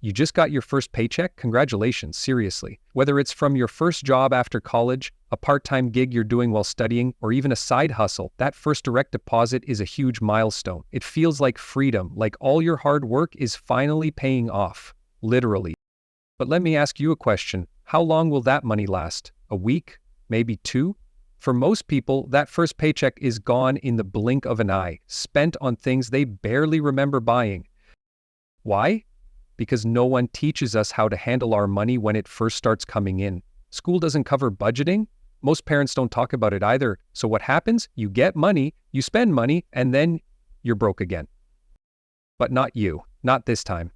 You just got your first paycheck? Congratulations, seriously. Whether it's from your first job after college, a part-time gig you're doing while studying, or even a side hustle, that first direct deposit is a huge milestone. It feels like freedom, like all your hard work is finally paying off. Literally. But let me ask you a question. How long will that money last? A week? Maybe 2? For most people, that first paycheck is gone in the blink of an eye, spent on things they barely remember buying. Why? Because no one teaches us how to handle our money when it first starts coming in. School doesn't cover budgeting. Most parents don't talk about it either. So what happens? You get money, you spend money, and then you're broke again. But not you. Not this time.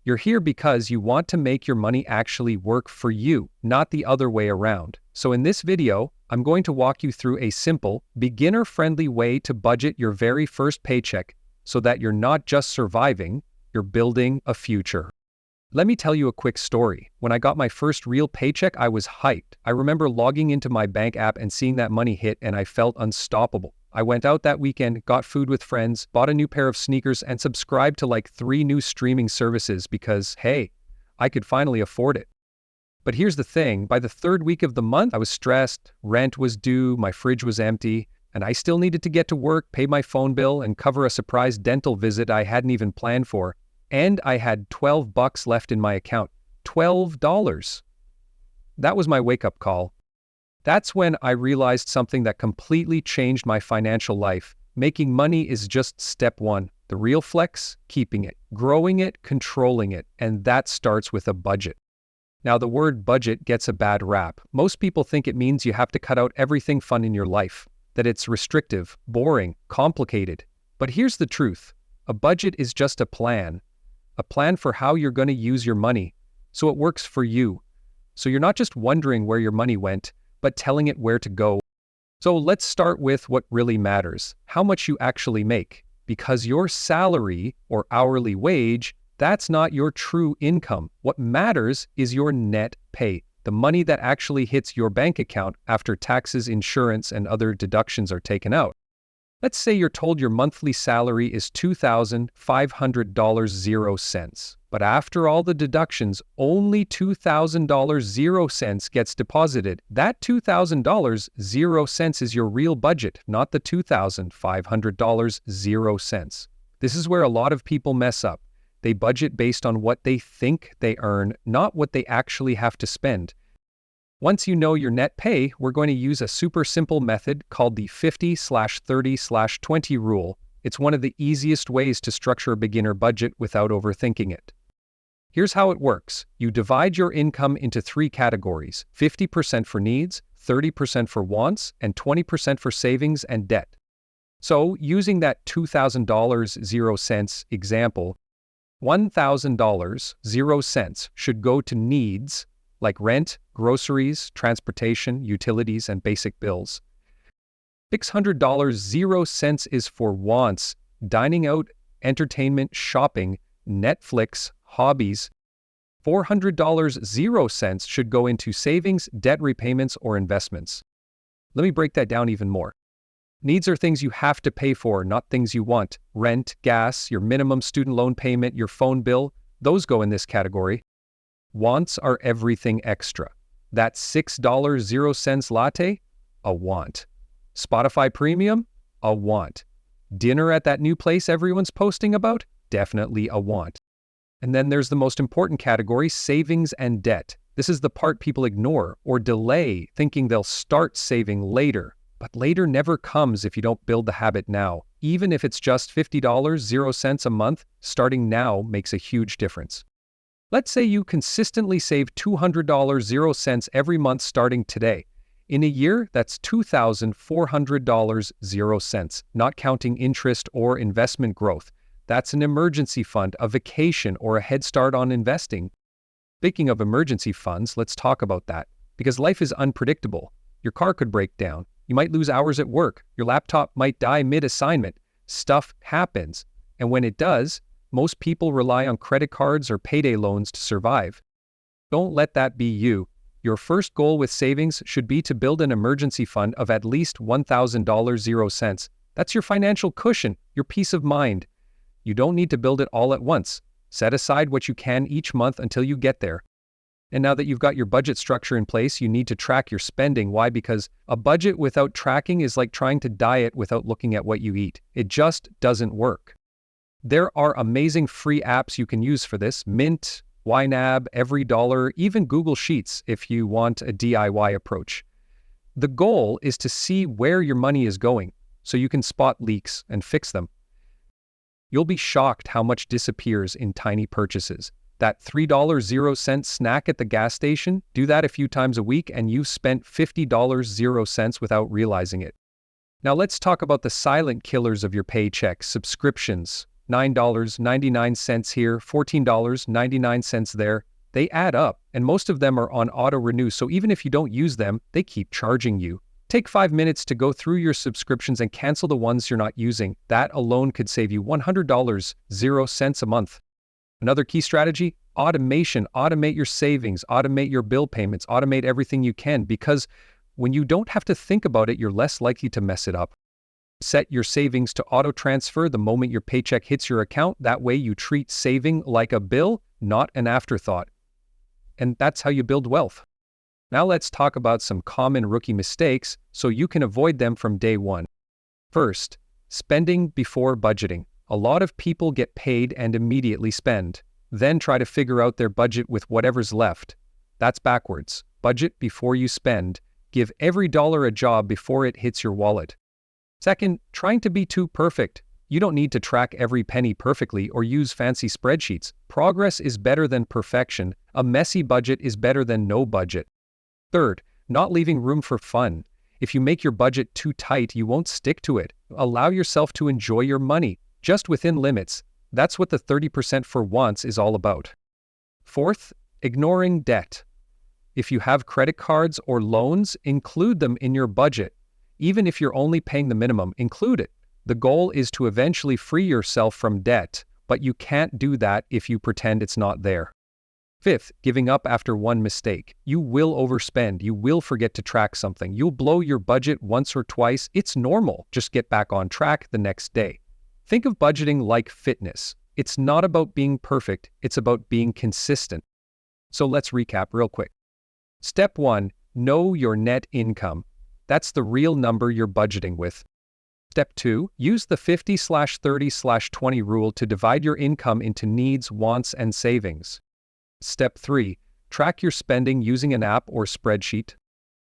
You're here because you want to make your money actually work for you, not the other way around. So in this video, I'm going to walk you through a simple, beginner-friendly way to budget your very first paycheck so that you're not just surviving, you're building a future. Let me tell you a quick story. When I got my first real paycheck, I was hyped. I remember logging into my bank app and seeing that money hit, and I felt unstoppable. I went out that weekend, got food with friends, bought a new pair of sneakers, and subscribed to like 3 new streaming services because, hey, I could finally afford it. But here's the thing, by the 3rd week of the month, I was stressed, rent was due, my fridge was empty, and I still needed to get to work, pay my phone bill, and cover a surprise dental visit I hadn't even planned for. And I had $12 left in my account. $12. That was my wake-up call. That's when I realized something that completely changed my financial life. Making money is just step 1. The real flex, keeping it, growing it, controlling it, and that starts with a budget. Now, the word budget gets a bad rap. Most people think it means you have to cut out everything fun in your life, that it's restrictive, boring, complicated. But here's the truth. A budget is just a plan for how you're going to use your money, so it works for you. So you're not just wondering where your money went, but telling it where to go. So let's start with what really matters, how much you actually make. Because your salary or hourly wage, that's not your true income. What matters is your net pay, the money that actually hits your bank account after taxes, insurance, and other deductions are taken out. Let's say you're told your monthly salary is $2,500.00, but after all the deductions, only $2,000.00 gets deposited. That $2,000.00 is your real budget, not the $2,500.00. This is where a lot of people mess up. They budget based on what they think they earn, not what they actually have to spend. Once you know your net pay, we're going to use a super simple method called the 50/30/20 rule. It's one of the easiest ways to structure a beginner budget without overthinking it. Here's how it works. You divide your income into 3 categories: 50% for needs, 30% for wants, and 20% for savings and debt. So, using that $2,000.00 example, $1,000.00 should go to needs, like rent, groceries, transportation, utilities, and basic bills. $600.00 is for wants, dining out, entertainment, shopping, Netflix, hobbies. $400.00 should go into savings, debt repayments, or investments. Let me break that down even more. Needs are things you have to pay for, not things you want. Rent, gas, your minimum student loan payment, your phone bill, those go in this category. Wants are everything extra. That $6.00 latte? A want. Spotify Premium? A want. Dinner at that new place everyone's posting about? Definitely a want. And then there's the most important category, savings and debt. This is the part people ignore or delay, thinking they'll start saving later. But later never comes if you don't build the habit now. Even if it's just $50.00 a month, starting now makes a huge difference. Let's say you consistently save $200.00 every month starting today. In a year, that's $2,400.00, not counting interest or investment growth. That's an emergency fund, a vacation, or a head start on investing. Speaking of emergency funds, let's talk about that. Because life is unpredictable. Your car could break down. You might lose hours at work. Your laptop might die mid-assignment. Stuff happens. And when it does, most people rely on credit cards or payday loans to survive. Don't let that be you. Your first goal with savings should be to build an emergency fund of at least $1,000.00. That's your financial cushion, your peace of mind. You don't need to build it all at once. Set aside what you can each month until you get there. And now that you've got your budget structure in place, you need to track your spending. Why? Because a budget without tracking is like trying to diet without looking at what you eat. It just doesn't work. There are amazing free apps you can use for this: Mint, YNAB, EveryDollar, even Google Sheets if you want a DIY approach. The goal is to see where your money is going so you can spot leaks and fix them. You'll be shocked how much disappears in tiny purchases. That $3.00 snack at the gas station, do that a few times a week and you've spent $50.00 without realizing it. Now let's talk about the silent killers of your paycheck: subscriptions. $9.99 here, $14.99 there. They add up, and most of them are on auto-renew, so even if you don't use them, they keep charging you. Take 5 minutes to go through your subscriptions and cancel the ones you're not using. That alone could save you $100.00 a month. Another key strategy: automation. Automate your savings, automate your bill payments, automate everything you can, because when you don't have to think about it, you're less likely to mess it up. Set your savings to auto-transfer the moment your paycheck hits your account. That way you treat saving like a bill, not an afterthought. And that's how you build wealth. Now let's talk about some common rookie mistakes so you can avoid them from day one. First, spending before budgeting. A lot of people get paid and immediately spend, then try to figure out their budget with whatever's left. That's backwards. Budget before you spend. Give every dollar a job before it hits your wallet. Second, trying to be too perfect. You don't need to track every penny perfectly or use fancy spreadsheets. Progress is better than perfection. A messy budget is better than no budget. Third, not leaving room for fun. If you make your budget too tight, you won't stick to it. Allow yourself to enjoy your money, just within limits. That's what the 30% for wants is all about. Fourth, ignoring debt. If you have credit cards or loans, include them in your budget. Even if you're only paying the minimum, include it. The goal is to eventually free yourself from debt, but you can't do that if you pretend it's not there. Fifth, giving up after one mistake. You will overspend. You will forget to track something. You'll blow your budget once or twice. It's normal. Just get back on track the next day. Think of budgeting like fitness. It's not about being perfect. It's about being consistent. So let's recap real quick. Step 1, know your net income. That's the real number you're budgeting with. Step 2, use the 50/30/20 rule to divide your income into needs, wants, and savings. Step 3, track your spending using an app or spreadsheet.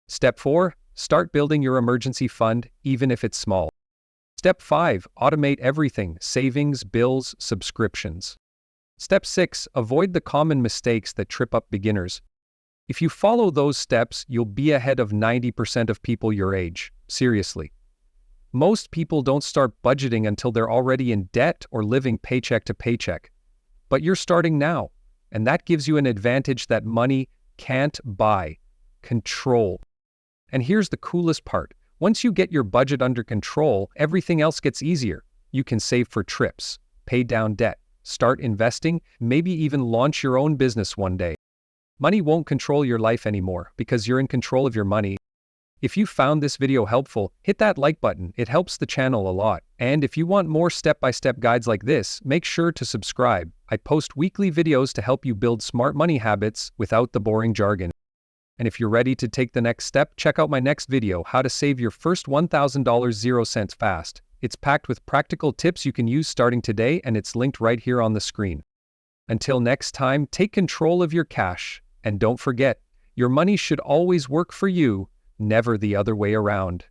Step 4, start building your emergency fund, even if it's small. Step 5, automate everything: savings, bills, subscriptions. Step 6, avoid the common mistakes that trip up beginners. If you follow those steps, you'll be ahead of 90% of people your age. Seriously. Most people don't start budgeting until they're already in debt or living paycheck to paycheck. But you're starting now, and that gives you an advantage that money can't buy: control. And here's the coolest part. Once you get your budget under control, everything else gets easier. You can save for trips, pay down debt, start investing, maybe even launch your own business one day. Money won't control your life anymore because you're in control of your money. If you found this video helpful, hit that like button. It helps the channel a lot. And if you want more step-by-step guides like this, make sure to subscribe. I post weekly videos to help you build smart money habits without the boring jargon. And if you're ready to take the next step, check out my next video: how to save your first $1,000 fast. It's packed with practical tips you can use starting today, and it's linked right here on the screen. Until next time, take control of your cash. And don't forget, your money should always work for you, never the other way around.